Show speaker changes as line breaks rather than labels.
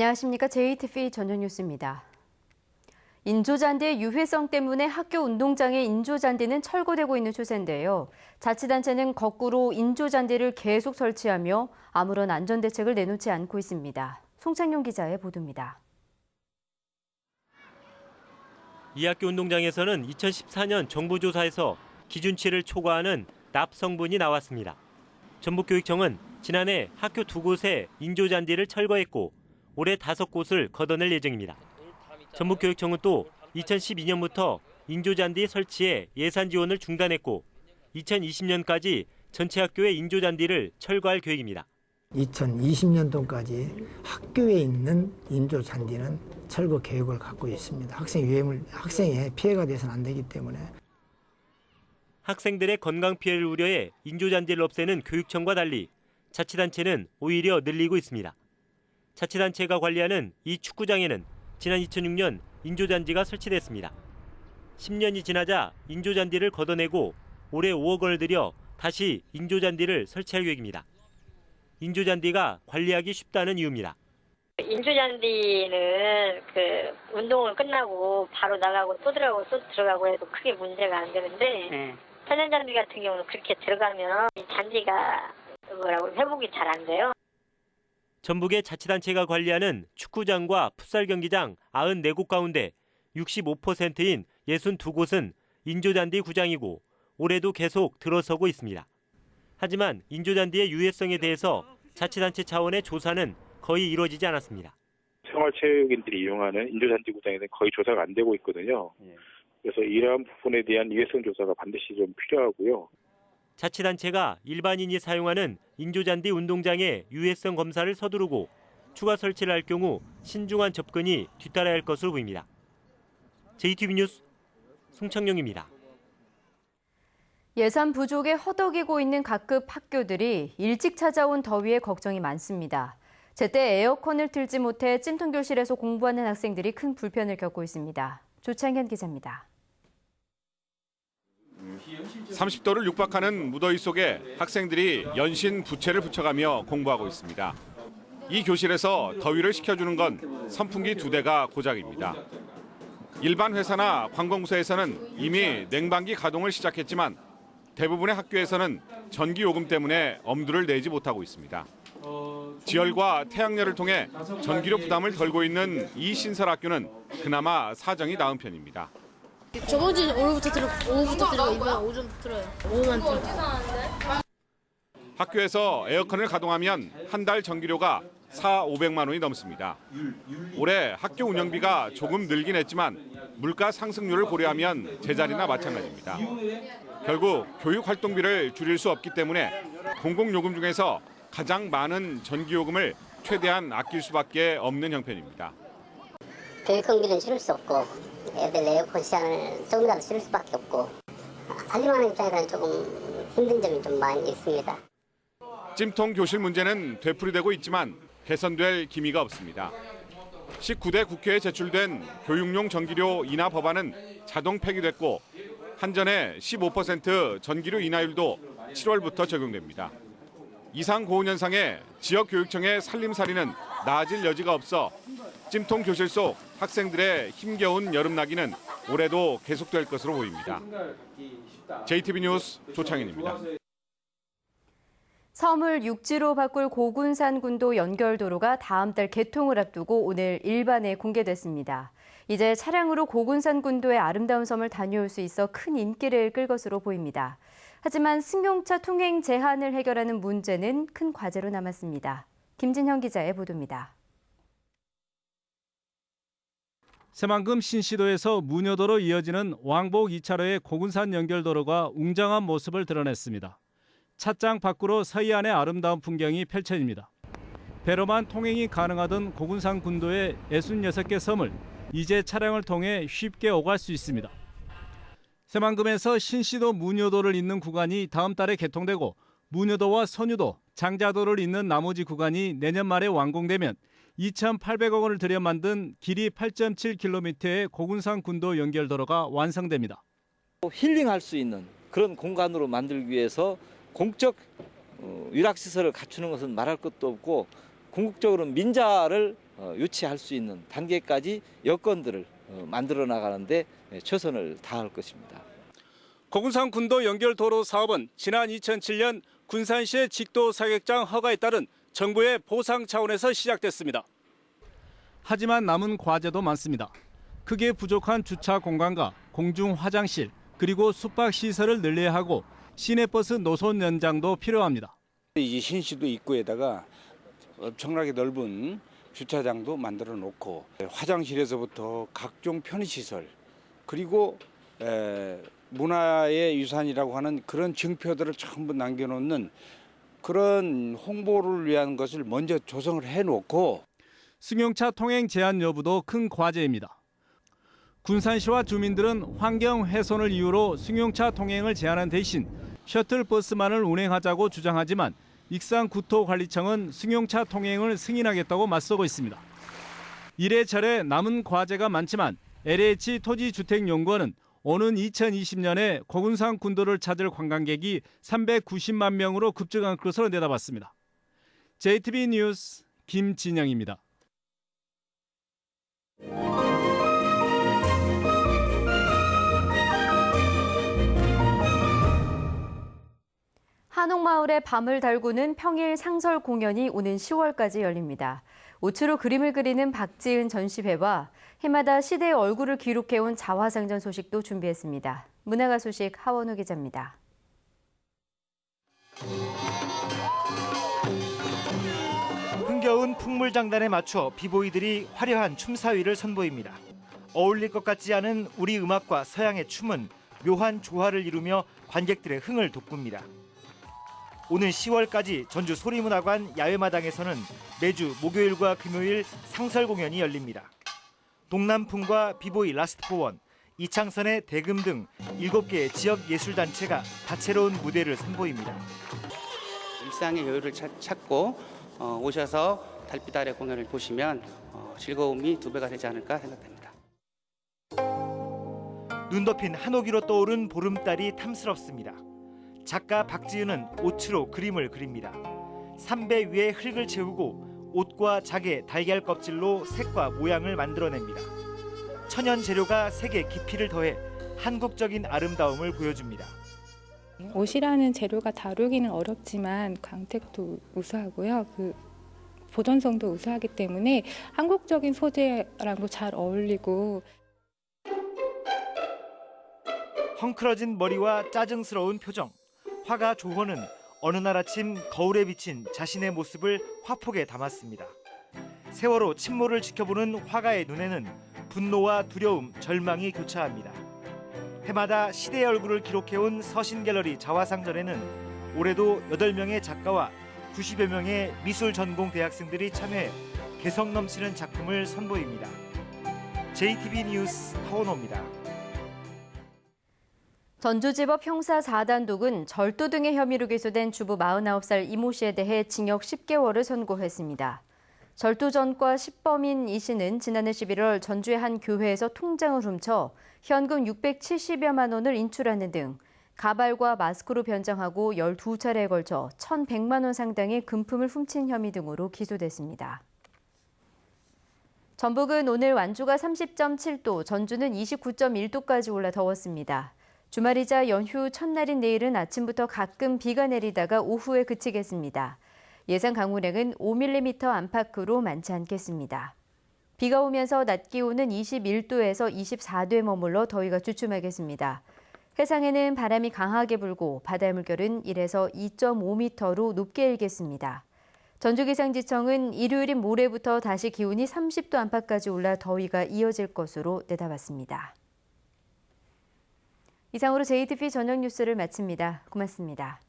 안녕하십니까. JTV 저녁 뉴스입니다. 인조잔디의 유해성 때문에 학교 운동장에 인조잔디는 철거되고 있는 추세인데요. 자치단체는 거꾸로 인조잔디를 계속 설치하며 아무런 안전대책을 내놓지 않고 있습니다. 송창용 기자의 보도입니다.
이 학교 운동장에서는 2014년 정부 조사에서 기준치를 초과하는 납 성분이 나왔습니다. 전북교육청은 지난해 학교 2곳에 인조잔디를 철거했고 올해 5곳을 걷어낼 예정입니다. 전북교육청은 또 2012년부터 인조잔디 설치에 예산 지원을 중단했고 2020년까지 전체 학교의 인조잔디를 철거할 계획입니다.
2020년도까지 학교에 있는 인조잔디는 철거 계획을 갖고 있습니다. 학생의 피해가 돼서는 안 되기 때문에.
학생들의 건강 피해를 우려해 인조잔디를 없애는 교육청과 달리 자치단체는 오히려 늘리고 있습니다. 자치단체가 관리하는 이 축구장에는 지난 2006년 인조잔디가 설치됐습니다. 10년이 지나자 인조잔디를 걷어내고 올해 5억 원을 들여 다시 인조잔디를 설치할 계획입니다. 인조잔디가 관리하기 쉽다는 이유입니다.
인조잔디는 운동을 끝나고 바로 나가고 또 들어가고 해도 크게 문제가 안 되는데 천연잔디 같은 경우는 그렇게 들어가면 이 잔디가 회복이 잘 안 돼요.
전북의 자치단체가 관리하는 축구장과 풋살 경기장 94곳 가운데 65%인 62곳은 인조잔디 구장이고 올해도 계속 들어서고 있습니다. 하지만 인조잔디의 유해성에 대해서 자치단체 차원의 조사는 거의 이루어지지 않았습니다.
생활체육인들이 이용하는 인조잔디 구장에는 거의 조사가 안 되고 있거든요. 그래서 이러한 부분에 대한 유해성 조사가 반드시 좀 필요하고요.
자치단체가 일반인이 사용하는 인조잔디 운동장의 유해성 검사를 서두르고 추가 설치를 할 경우 신중한 접근이 뒤따라야 할 것으로 보입니다. JTV 뉴스 송창용입니다.
예산 부족에 허덕이고 있는 각급 학교들이 일찍 찾아온 더위에 걱정이 많습니다. 제때 에어컨을 틀지 못해 찜통교실에서 공부하는 학생들이 큰 불편을 겪고 있습니다. 조창현 기자입니다.
30도를 육박하는 무더위 속에 학생들이 연신 부채를 붙여가며 공부하고 있습니다. 이 교실에서 더위를 식혀주는 건 선풍기 2대가 고작입니다. 일반 회사나 관공서에서는 이미 냉방기 가동을 시작했지만 대부분의 학교에서는 전기요금 때문에 엄두를 내지 못하고 있습니다. 지열과 태양열을 통해 전기료 부담을 덜고 있는 이 신설학교는 그나마 사정이 나은 편입니다.
저번 주 오후부터 들어 이번 오전부터 들어요. 오후만 들어.
학교에서 에어컨을 가동하면 한 달 전기료가 4,500만 원이 넘습니다. 올해 학교 운영비가 조금 늘긴 했지만 물가 상승률을 고려하면 제자리나 마찬가지입니다. 결국 교육 활동비를 줄일 수 없기 때문에 공공요금 중에서 가장 많은 전기요금을 최대한 아낄 수밖에 없는 형편입니다.
교육경비는 줄일 수 없고 애들 에어컨 시간을 조금이라도 줄일 수밖에 없고 살림하는 입장에서는 조금 힘든 점이 좀 많이 있습니다.
찜통 교실 문제는 되풀이되고 있지만 개선될 기미가 없습니다. 19대 국회에 제출된 교육용 전기료 인하 법안은 자동 폐기됐고 한전의 15% 전기료 인하율도 7월부터 적용됩니다. 이상 고온 현상에 지역교육청의 살림살이는 나아질 여지가 없어 찜통 교실 속 학생들의 힘겨운 여름나기는 올해도 계속될 것으로 보입니다. JTB 뉴스 조창현입니다.
섬을 육지로 바꿀 고군산군도 연결도로가 다음 달 개통을 앞두고 오늘 일반에 공개됐습니다. 이제 차량으로 고군산군도의 아름다운 섬을 다녀올 수 있어 큰 인기를 끌 것으로 보입니다. 하지만 승용차 통행 제한을 해결하는 문제는 큰 과제로 남았습니다. 김진형 기자의 보도입니다.
새만금 신시도에서 무녀도로 이어지는 왕복 2차로의 고군산 연결도로가 웅장한 모습을 드러냈습니다. 찻장 밖으로 서해안의 아름다운 풍경이 펼쳐집니다. 배로만 통행이 가능하던 고군산 군도의 66개 섬을 이제 차량을 통해 쉽게 오갈 수 있습니다. 새만금에서 신시도 무녀도를 잇는 구간이 다음 달에 개통되고 무녀도와 선유도, 장자도를 잇는 나머지 구간이 내년 말에 완공되면 2,800억 원을 들여 만든 길이 8.7km의 고군산 군도 연결도로가 완성됩니다.
힐링할 수 있는 그런 공간으로 만들기 위해서 공적 위락시설을 갖추는 것은 말할 것도 없고 궁극적으로 민자를 유치할 수 있는 단계까지 여건들을 만들어 나가는데 최선을 다할 것입니다.
고군산 군도 연결 도로 사업은 지난 2007년 군산시의 직도 사격장 허가에 따른 정부의 보상 차원에서 시작됐습니다. 하지만 남은 과제도 많습니다. 크게 부족한 주차 공간과 공중 화장실 그리고 숙박 시설을 늘려야 하고 시내버스 노선 연장도 필요합니다.
이 신시도 입구에다가 엄청나게 넓은 주차장도 만들어 놓고 화장실에서부터 각종 편의시설 그리고 문화의 유산이라고 하는 그런 증표들을 전부 남겨놓는 그런 홍보를 위한 것을 먼저 조성을 해놓고
승용차 통행 제한 여부도 큰 과제입니다. 군산시와 주민들은 환경 훼손을 이유로 승용차 통행을 제한한 대신 셔틀버스만을 운행하자고 주장하지만 익산국토관리청은 승용차 통행을 승인하겠다고 맞서고 있습니다. 이래저래 남은 과제가 많지만 LH 토지주택연구원은 오는 2020년에 고군산 군도를 찾을 관광객이 390만 명으로 급증할 것으로 내다봤습니다. JTB 뉴스 김진영입니다.
한옥마을의 밤을 달구는 평일 상설 공연이 오는 10월까지 열립니다. 옷으로 그림을 그리는 박지은 전시회와 해마다 시대의 얼굴을 기록해온 자화상전 소식도 준비했습니다. 문화가 소식 하원우 기자입니다.
흥겨운 풍물장단에 맞춰 비보이들이 화려한 춤사위를 선보입니다. 어울릴 것 같지 않은 우리 음악과 서양의 춤은 묘한 조화를 이루며 관객들의 흥을 돋굽니다. 오는 10월까지 전주 소리문화관 야외마당에서는 매주 목요일과 금요일 상설 공연이 열립니다. 동남풍과 비보이 라스트포원, 이창선의 대금 등 7개의 지역 예술단체가 다채로운 무대를 선보입니다.
일상의 여유를 찾고 오셔서 달빛 아래 공연을 보시면 즐거움이 2배가 되지 않을까 생각됩니다.
눈 덮인 한옥위로 떠오른 보름달이 탐스럽습니다. 작가 박지은은 옷으로 그림을 그립니다. 삼배 위에 흙을 채우고 옷과 작의 달걀 껍질로 색과 모양을 만들어냅니다. 천연 재료가 색의 깊이를 더해 한국적인 아름다움을 보여줍니다.
옷이라는 재료가 다루기는 어렵지만 광택도 우수하고요. 보존성도 우수하기 때문에 한국적인 소재랑도 잘 어울리고.
헝클어진 머리와 짜증스러운 표정. 화가 조호는 어느 날 아침 거울에 비친 자신의 모습을 화폭에 담았습니다. 세월호 침몰을 지켜보는 화가의 눈에는 분노와 두려움, 절망이 교차합니다. 해마다 시대의 얼굴을 기록해온 서신갤러리 자화상전에는 올해도 8명의 작가와 90여 명의 미술 전공 대학생들이 참여해 개성 넘치는 작품을 선보입니다. JTB 뉴스 하원호입니다.
전주지법 형사 4단독은 절도 등의 혐의로 기소된 주부 49살 이모 씨에 대해 징역 10개월을 선고했습니다. 절도 전과 시범인 이 씨는 지난해 11월 전주의 한 교회에서 통장을 훔쳐 현금 670여만 원을 인출하는 등 가발과 마스크로 변장하고 12차례에 걸쳐 1,100만 원 상당의 금품을 훔친 혐의 등으로 기소됐습니다. 전북은 오늘 완주가 30.7도, 전주는 29.1도까지 올라 더웠습니다. 주말이자 연휴 첫날인 내일은 아침부터 가끔 비가 내리다가 오후에 그치겠습니다. 예상 강우량은 5mm 안팎으로 많지 않겠습니다. 비가 오면서 낮 기온은 21도에서 24도에 머물러 더위가 주춤하겠습니다. 해상에는 바람이 강하게 불고 바다의 물결은 1에서 2.5m로 높게 일겠습니다. 전주기상지청은 일요일인 모레부터 다시 기온이 30도 안팎까지 올라 더위가 이어질 것으로 내다봤습니다. 이상으로 JTB 저녁 뉴스를 마칩니다. 고맙습니다.